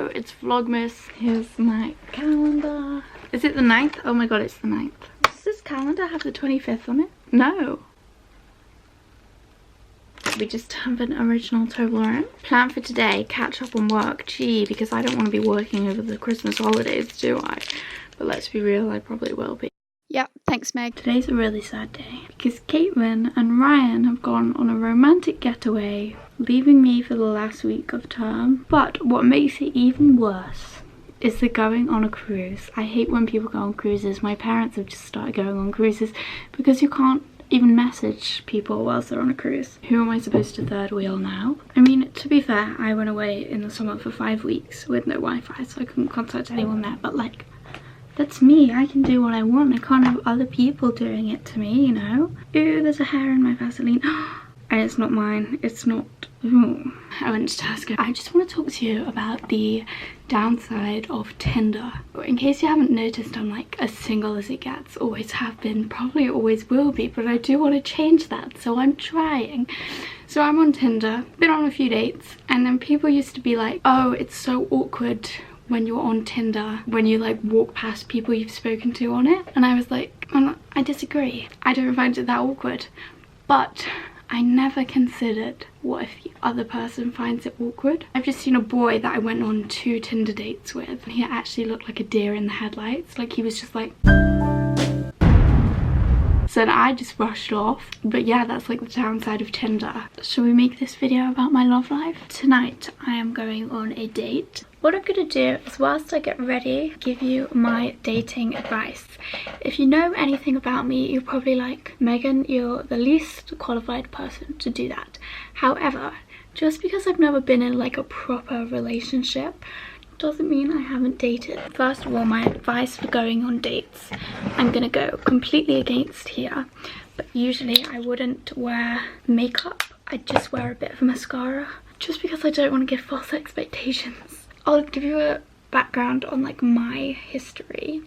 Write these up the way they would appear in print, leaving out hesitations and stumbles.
Hello, it's Vlogmas. Here's my calendar. Is it the 9th? Oh my god, it's the 9th. Does this calendar have the 25th on it? No. We just have an original Toblerone. Plan for today, catch up on work. Gee, because I don't want to be working over the Christmas holidays, do I? But let's be real, I probably will be. Yep, thanks Meg. Today's a really sad day because Caitlin and Ryan have gone on a romantic getaway, leaving me for the last week of term. But what makes it even worse is the going on a cruise. I hate when people go on cruises. My parents have just started going on cruises because you can't even message people whilst they're on a cruise. Who am I supposed to third wheel now? I mean, to be fair, I went away in the summer for 5 weeks with no Wi-Fi, so I couldn't contact anyone there, but like, that's me. I can do what I want. I can't have other people doing it to me, you know? Ooh, there's a hair in my Vaseline. And it's not mine. It's not... Ooh. I went to Tesco. I just want to talk to you about the downside of Tinder. In case you haven't noticed, I'm like as single as it gets. Always have been. Probably always will be. But I do want to change that. So I'm trying. So I'm on Tinder. Been on a few dates. And then people used to be like, oh, it's so awkward when you're on Tinder, when you like walk past people you've spoken to on it. And I was like, I disagree. I don't find it that awkward. But I never considered what if the other person finds it awkward. I've just seen a boy that I went on 2 Tinder dates with, and he actually looked like a deer in the headlights. Like he was just like... So I just rushed off. But yeah, that's like the downside of Tinder. Shall we make this video about my love life? Tonight I am going on a date. What I'm gonna do is, whilst I get ready, give you my dating advice. If you know anything about me, you're probably like, Megan, you're the least qualified person to do that. However, just because I've never been in like a proper relationship doesn't mean I haven't dated. First of all, my advice for going on dates, I'm gonna go completely against here, but usually I wouldn't wear makeup. I'd just wear a bit of mascara, just because I don't want to give false expectations. I'll give you a background on like my history.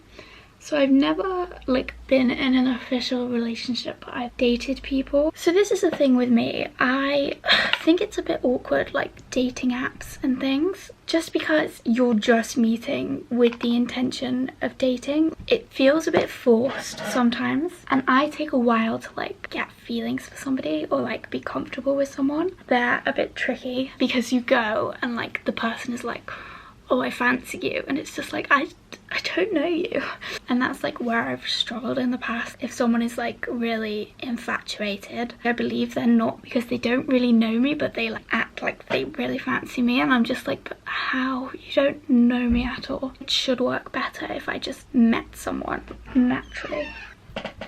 So I've never like been in an official relationship, but I've dated people. So this is the thing with me. I think it's a bit awkward, like dating apps and things, just because you're just meeting with the intention of dating. It feels a bit forced sometimes, and I take a while to like get feelings for somebody or like be comfortable with someone. They're a bit tricky because you go and like the person is like, oh, I fancy you, and it's just like, I don't know you. And that's like where I've struggled in the past. If someone is like really infatuated, I believe they're not because they don't really know me, but they like act like they really fancy me, and I'm just like, but how? You don't know me at all. It should work better if I just met someone naturally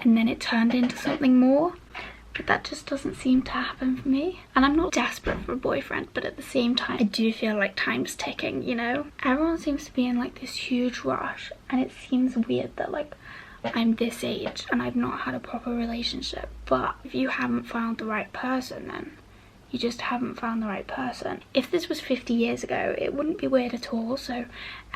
and then it turned into something more. But that just doesn't seem to happen for me. And I'm not desperate for a boyfriend, but at the same time, I do feel like time's ticking, you know? Everyone seems to be in like this huge rush, and it seems weird that like I'm this age and I've not had a proper relationship. But if you haven't found the right person, then you just haven't found the right person. If this was 50 years ago, it wouldn't be weird at all. So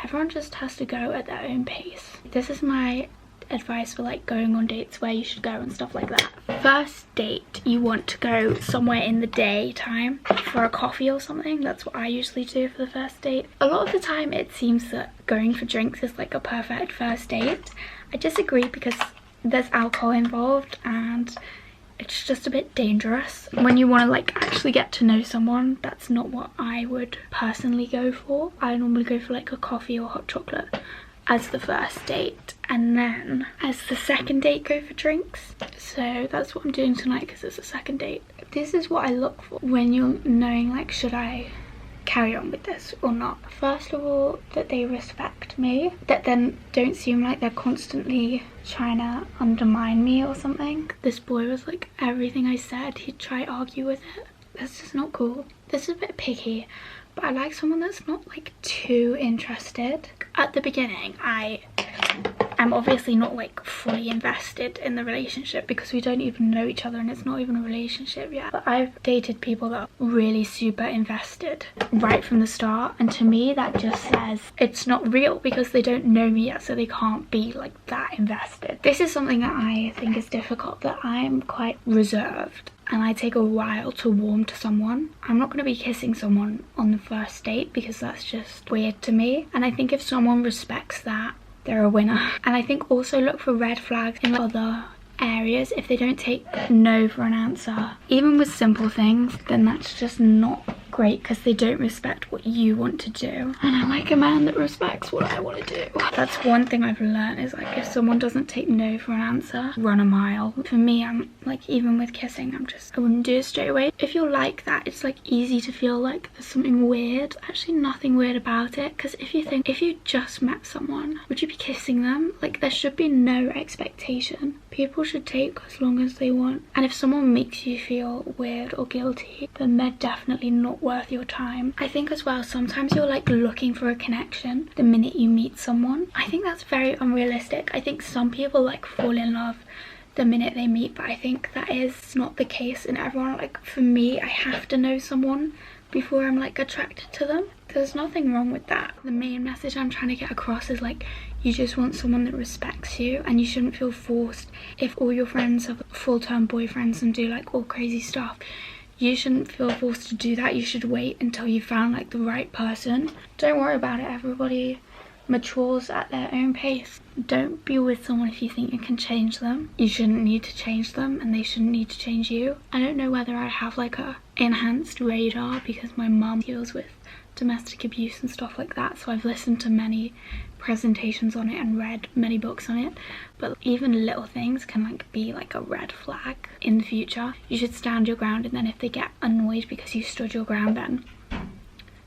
everyone just has to go at their own pace. This is my advice for like going on dates, where you should go and stuff like that. First date, you want to go somewhere in the daytime for a coffee or something. That's what I usually do for the first date. A lot of the time it seems that going for drinks is like a perfect first date. I disagree because there's alcohol involved and it's just a bit dangerous. When you want to like actually get to know someone, that's not what I would personally go for. I normally go for like a coffee or hot chocolate as the first date, and then as the second date go for drinks. So that's what I'm doing tonight because it's a second date. This is what I look for when you're knowing like, should I carry on with this or not. First of all, that they respect me, that then don't seem like they're constantly trying to undermine me or something. This boy was like, everything I said he'd try to argue with it. That's just not cool. This is a bit picky, but I like someone that's not like too interested. At the beginning, I'm obviously not like fully invested in the relationship because we don't even know each other and it's not even a relationship yet. But I've dated people that are really super invested right from the start, and to me that just says it's not real because they don't know me yet, so they can't be like that invested. This is something that I think is difficult, that I'm quite reserved. and I take a while to warm to someone, I'm not going to be kissing someone on the first date because that's just weird to me. And I think if someone respects that, they're a winner. And I think also look for red flags in other areas. If they don't take no for an answer, even with simple things, then that's just not great because they don't respect what you want to do. And I like a man that respects what I want to do. That's one thing I've learned, is like if someone doesn't take no for an answer, run a mile. For me, I'm like, even with kissing, I wouldn't do it straight away. If you're like that, it's like easy to feel like there's something weird. Actually nothing weird about it, because if you just met someone, would you be kissing them? Like, there should be no expectation. People should take as long as they want, and if someone makes you feel weird or guilty, then they're definitely not worth your time. I think as well, sometimes you're like looking for a connection the minute you meet someone. I think that's very unrealistic. I think some people like fall in love the minute they meet, but I think that is not the case in everyone. Like for me, I have to know someone before I'm like attracted to them. There's nothing wrong with that. The main message I'm trying to get across is like, you just want someone that respects you, and you shouldn't feel forced. If all your friends have full-term boyfriends and do like all crazy stuff, you shouldn't feel forced to do that. You should wait until you found like the right person. Don't worry about it. Everybody matures at their own pace. Don't be with someone if you think you can change them. You shouldn't need to change them, and they shouldn't need to change you. I don't know whether I have like a enhanced radar because my mum deals with domestic abuse and stuff like that, so I've listened to many presentations on it and read many books on it, but even little things can like be like a red flag in the future. You should stand your ground, and then if they get annoyed because you stood your ground, then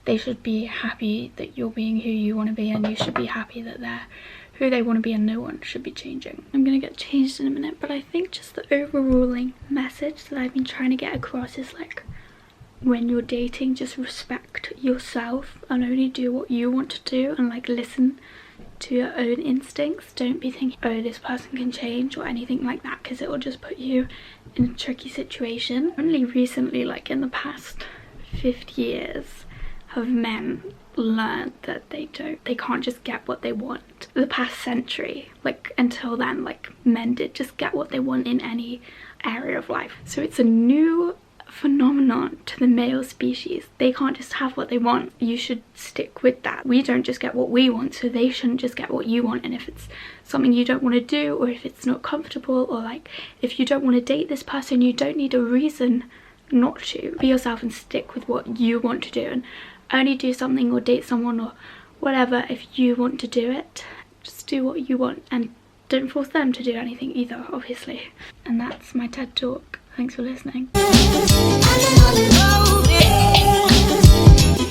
they should be happy that you're being who you want to be, and you should be happy that they're who they want to be, and no one should be changing. I'm gonna get changed in a minute, but I think just the overruling message that I've been trying to get across is like, when you're dating, just respect yourself and only do what you want to do, and like listen to your own instincts. Don't be thinking, oh, this person can change or anything like that, because it will just put you in a tricky situation. Only recently, like in the past 50 years, have men learned that they can't just get what they want. The past century, like until then, like men did just get what they want in any area of life. So it's a new phenomenon to the male species. They can't just have what they want. You should stick with that. We don't just get what we want, so they shouldn't just get what you want. And if it's something you don't want to do, or if it's not comfortable, or like if you don't want to date this person, you don't need a reason not to. Be yourself and stick with what you want to do, and only do something or date someone or whatever if you want to do it. Just do what you want, and don't force them to do anything either, obviously. And that's my TED talk. Thanks for listening.